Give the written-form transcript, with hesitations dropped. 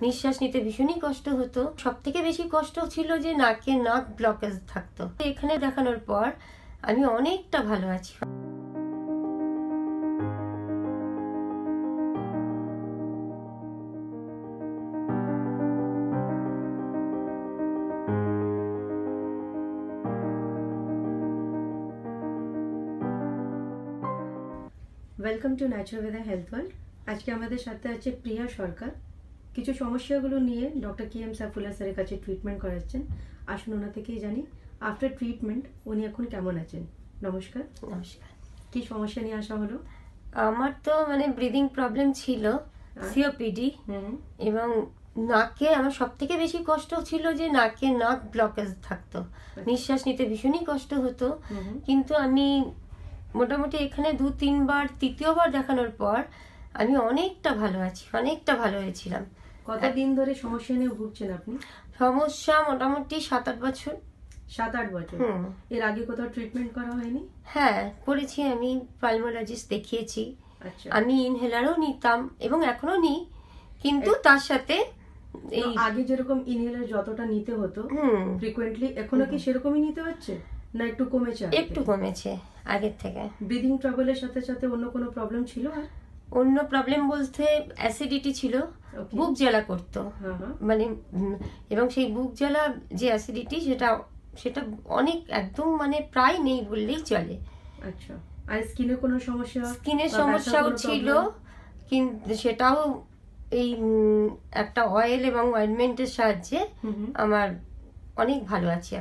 নিঃশ্বাস নিতে ভীষণই কষ্ট হতো। সব থেকে বেশি কষ্ট ছিল যে নাক ব্লকেজ থাকতো। এখানে দেখানোর পর আমি অনেকটা ভালো আছি। Welcome to Naturalveda health world. আজকে আমাদের সাথে আছে প্রিয়া সরকার। কিছু সমস্যাগুলো নিয়ে ডক্টর কে এম সাইফুল্লাহ স্যারের কাছে ট্রিটমেন্ট করাচ্ছেন। আসুন ওনা থেকেই জানি আফটার ট্রিটমেন্ট উনি এখন কেমন আছেন। নমস্কার। নমস্কার। কি সমস্যা নিয়ে আসা হলো? আমার তো ব্রিদিং প্রবলেম ছিল, সিওপিডি, এবং নাকে আমার সব থেকে বেশি কষ্ট ছিল যে নাক ব্লকেজ থাকতো। নিঃশ্বাস নিতে ভীষণই কষ্ট হতো। কিন্তু আমি মোটামুটি এখানে 2-3 বার, তৃতীয়বার দেখানোর পর আমি অনেকটা ভালো আছি, অনেকটা ভালো হয়েছিলাম। কতদিন ধরে সমস্যা নিয়ে ভুগছেন আপনি? সমস্যা মোটামুটি 7-8 বছর। 7-8 বছর। এর আগে কোথাও ট্রিটমেন্ট করা হয়নি? হ্যাঁ, করেছি। আমি পালমোলজিস্ট দেখিয়েছি। আচ্ছা। আমি ইনহেলারও নিতাম এবং এখনো নিই, কিন্তু তার সাথে এই আগে যেরকম ইনহেলার যতটা নিতে হতো ফ্রিকোয়েন্টলি, এখনো কি সেরকমই নিতে হচ্ছে না একটু কমেছে? একটু কমেছে আগের থেকে। ব্রিদিং ট্রাবলের সাথে সাথে অন্য কোনো প্রবলেম ছিল? আর অন্য প্রবলেম বলতে অ্যাসিডিটি ছিল, বুক জ্বালা করতো এবং সেই বুক জ্বালা যে অ্যাসিডিটি সেটা অনেক একদম প্রায় নেই বললেই চলে। আচ্ছা। আর স্কিনে কোনো সমস্যা? স্কিনের সমস্যাও ছিল, কিন্তু সেটাও এই একটা অয়েল এবং অয়েন্টমেন্টের সাহায্যে আমার অনেক ভালো আছে।